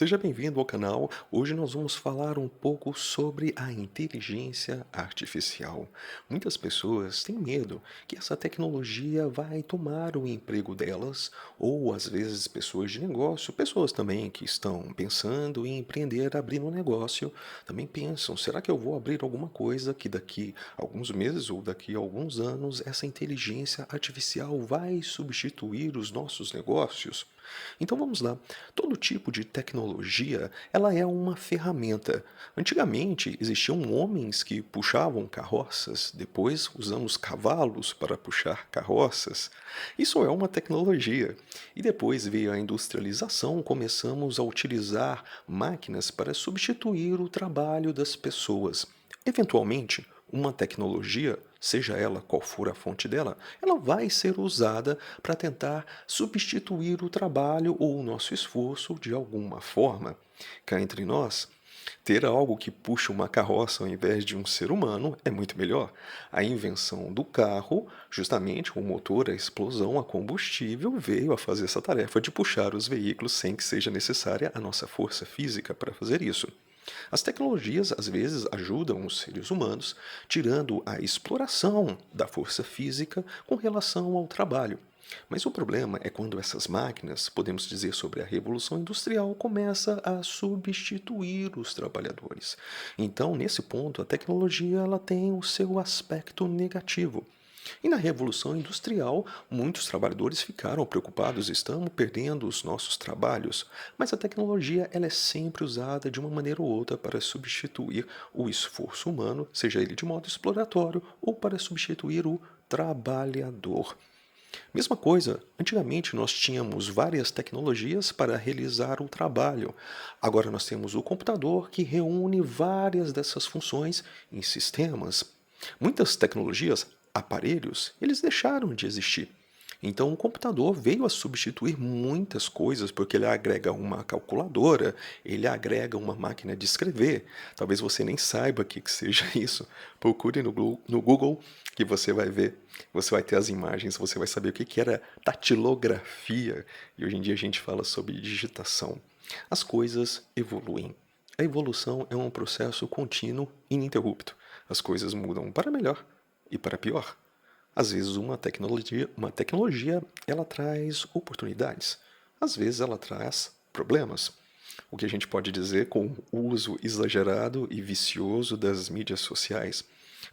Seja bem-vindo ao canal. Hoje nós vamos falar um pouco sobre a inteligência artificial. Muitas pessoas têm medo que essa tecnologia vai tomar o emprego delas, ou às vezes pessoas de negócio, pessoas também que estão pensando em empreender, abrir um negócio, também pensam: será que eu vou abrir alguma coisa que daqui a alguns meses ou daqui a alguns anos essa inteligência artificial vai substituir os nossos negócios? Então vamos lá. Todo tipo de tecnologia, ela é uma ferramenta. Antigamente existiam homens que puxavam carroças, depois usamos cavalos para puxar carroças. Isso é uma tecnologia. E depois veio a industrialização, começamos a utilizar máquinas para substituir o trabalho das pessoas. Eventualmente, uma tecnologia, seja ela qual for a fonte dela, ela vai ser usada para tentar substituir o trabalho ou o nosso esforço de alguma forma. Cá entre nós, ter algo que puxa uma carroça ao invés de um ser humano é muito melhor. A invenção do carro, justamente o motor, a explosão, a combustível, veio a fazer essa tarefa de puxar os veículos sem que seja necessária a nossa força física para fazer isso. As tecnologias às vezes ajudam os seres humanos, tirando a exploração da força física com relação ao trabalho. Mas o problema é quando essas máquinas, podemos dizer sobre a Revolução Industrial, começa a substituir os trabalhadores. Então, nesse ponto, a tecnologia ela tem o seu aspecto negativo. E na Revolução Industrial, muitos trabalhadores ficaram preocupados, estamos perdendo os nossos trabalhos, mas a tecnologia ela é sempre usada de uma maneira ou outra para substituir o esforço humano, seja ele de modo exploratório ou para substituir o trabalhador. Mesma coisa, antigamente nós tínhamos várias tecnologias para realizar o trabalho. Agora nós temos o computador que reúne várias dessas funções em sistemas. Muitas tecnologias, aparelhos, eles deixaram de existir. Então o computador veio a substituir muitas coisas porque ele agrega uma calculadora, ele agrega uma máquina de escrever. Talvez você nem saiba o que seja isso. Procure no Google que você vai ver. Você vai ter as imagens, você vai saber o que era datilografia. E hoje em dia a gente fala sobre digitação. As coisas evoluem. A evolução é um processo contínuo e ininterrupto. As coisas mudam para melhor e para pior. Às vezes uma tecnologia ela traz oportunidades. Às vezes ela traz problemas. O que a gente pode dizer com o uso exagerado e vicioso das mídias sociais.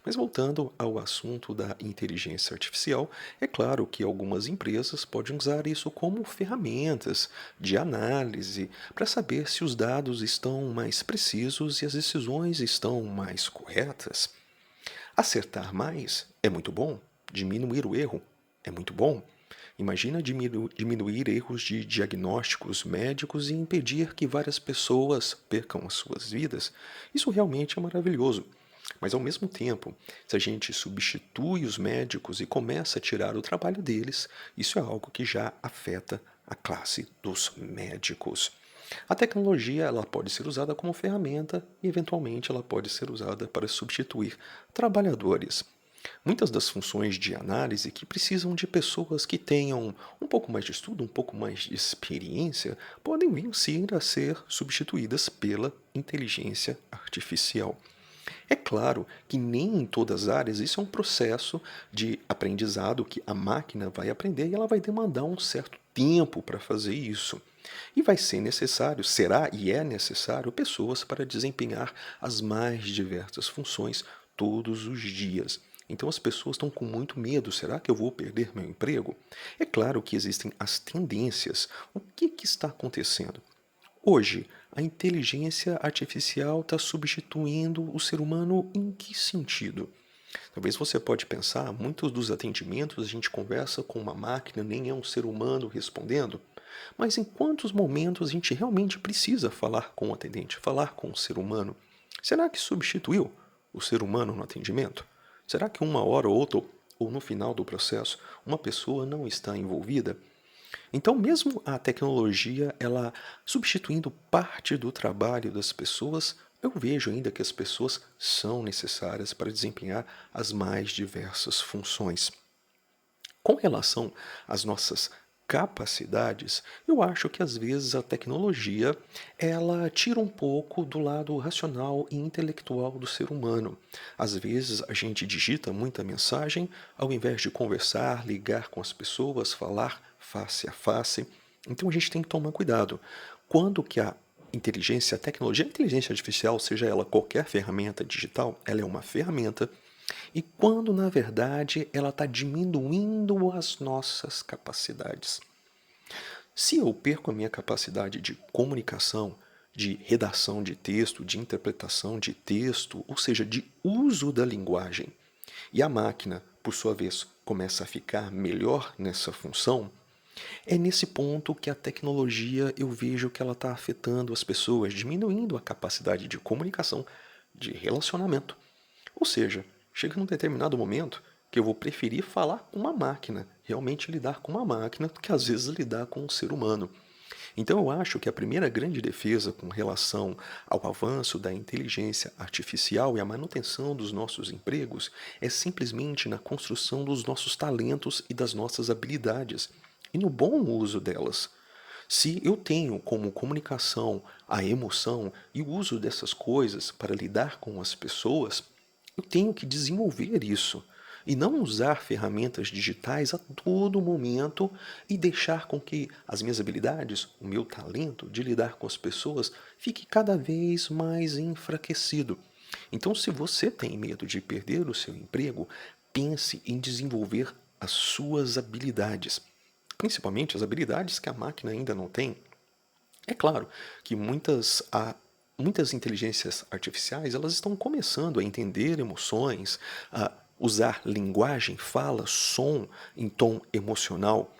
Mas voltando ao assunto da inteligência artificial, é claro que algumas empresas podem usar isso como ferramentas de análise para saber se os dados estão mais precisos e as decisões estão mais corretas. Acertar mais é muito bom, diminuir o erro é muito bom. Imagina diminuir erros de diagnósticos médicos e impedir que várias pessoas percam as suas vidas. Isso realmente é maravilhoso. Mas ao mesmo tempo, se a gente substitui os médicos e começa a tirar o trabalho deles, isso é algo que já afeta a classe dos médicos. A tecnologia ela pode ser usada como ferramenta e, eventualmente, ela pode ser usada para substituir trabalhadores. Muitas das funções de análise que precisam de pessoas que tenham um pouco mais de estudo, um pouco mais de experiência, podem vir sim a ser substituídas pela inteligência artificial. É claro que nem em todas as áreas isso é um processo de aprendizado que a máquina vai aprender e ela vai demandar um certo tempo para fazer isso. E vai ser necessário, será e é necessário, pessoas para desempenhar as mais diversas funções todos os dias. Então as pessoas estão com muito medo. Será que eu vou perder meu emprego? É claro que existem as tendências. O que está acontecendo? Hoje, a inteligência artificial está substituindo o ser humano em que sentido? Talvez você pode pensar, muitos dos atendimentos a gente conversa com uma máquina, nem é um ser humano respondendo. Mas em quantos momentos a gente realmente precisa falar com o atendente, falar com o ser humano? Será que substituiu o ser humano no atendimento? Será que uma hora ou outra, ou no final do processo, uma pessoa não está envolvida? Então, mesmo a tecnologia, ela substituindo parte do trabalho das pessoas, eu vejo ainda que as pessoas são necessárias para desempenhar as mais diversas funções. Com relação às nossas capacidades, eu acho que às vezes a tecnologia, ela tira um pouco do lado racional e intelectual do ser humano. Às vezes a gente digita muita mensagem, ao invés de conversar, ligar com as pessoas, falar face a face. Então a gente tem que tomar cuidado. Quando que a tecnologia, a inteligência artificial, seja ela qualquer ferramenta digital, ela é uma ferramenta, e quando na verdade ela está diminuindo as nossas capacidades. Se eu perco a minha capacidade de comunicação, de redação de texto, de interpretação de texto, ou seja, de uso da linguagem, e a máquina, por sua vez, começa a ficar melhor nessa função, é nesse ponto que a tecnologia eu vejo que ela está afetando as pessoas, diminuindo a capacidade de comunicação, de relacionamento. Ou seja, chega num determinado momento que eu vou preferir falar com uma máquina, realmente lidar com uma máquina, do que às vezes lidar com um ser humano. Então eu acho que a primeira grande defesa com relação ao avanço da inteligência artificial e a manutenção dos nossos empregos é simplesmente na construção dos nossos talentos e das nossas habilidades, e no bom uso delas. Se eu tenho como comunicação a emoção e o uso dessas coisas para lidar com as pessoas, eu tenho que desenvolver isso e não usar ferramentas digitais a todo momento e deixar com que as minhas habilidades, o meu talento de lidar com as pessoas, fique cada vez mais enfraquecido. Então, se você tem medo de perder o seu emprego, pense em desenvolver as suas habilidades, principalmente as habilidades que a máquina ainda não tem. É claro que muitas inteligências artificiais elas estão começando a entender emoções, a usar linguagem, fala, som em tom emocional,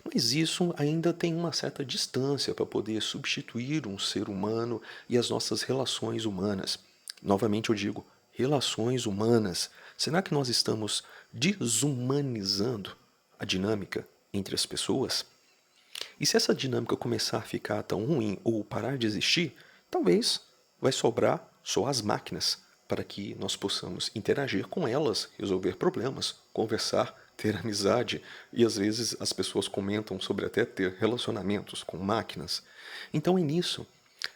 mas isso ainda tem uma certa distância para poder substituir um ser humano e as nossas relações humanas. Novamente eu digo, relações humanas. Será que nós estamos desumanizando a dinâmica entre as pessoas? E se essa dinâmica começar a ficar tão ruim ou parar de existir, talvez vai sobrar só as máquinas para que nós possamos interagir com elas, resolver problemas, conversar, ter amizade, e às vezes as pessoas comentam sobre até ter relacionamentos com máquinas. Então é nisso.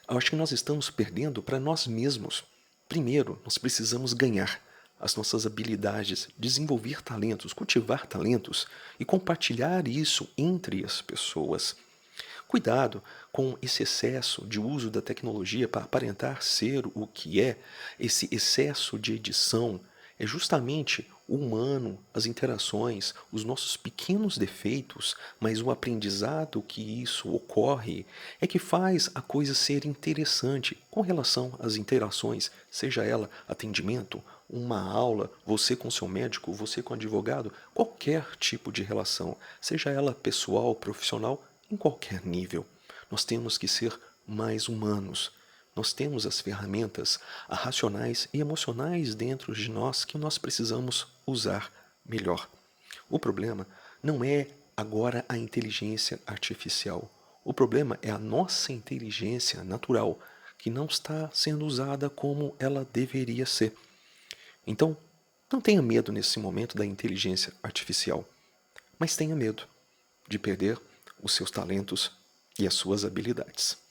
Eu acho que nós estamos perdendo para nós mesmos. Primeiro, nós precisamos ganhar as nossas habilidades, desenvolver talentos, cultivar talentos e compartilhar isso entre as pessoas. Cuidado com esse excesso de uso da tecnologia para aparentar ser o que é, esse excesso de edição. É justamente o humano, as interações, os nossos pequenos defeitos, mas o aprendizado que isso ocorre é que faz a coisa ser interessante com relação às interações, seja ela atendimento, uma aula, você com seu médico, você com advogado, qualquer tipo de relação, seja ela pessoal, profissional, em qualquer nível. Nós temos que ser mais humanos. Nós temos as ferramentas racionais e emocionais dentro de nós que nós precisamos usar melhor. O problema não é agora a inteligência artificial. O problema é a nossa inteligência natural, que não está sendo usada como ela deveria ser. Então, não tenha medo nesse momento da inteligência artificial, mas tenha medo de perder os seus talentos e as suas habilidades.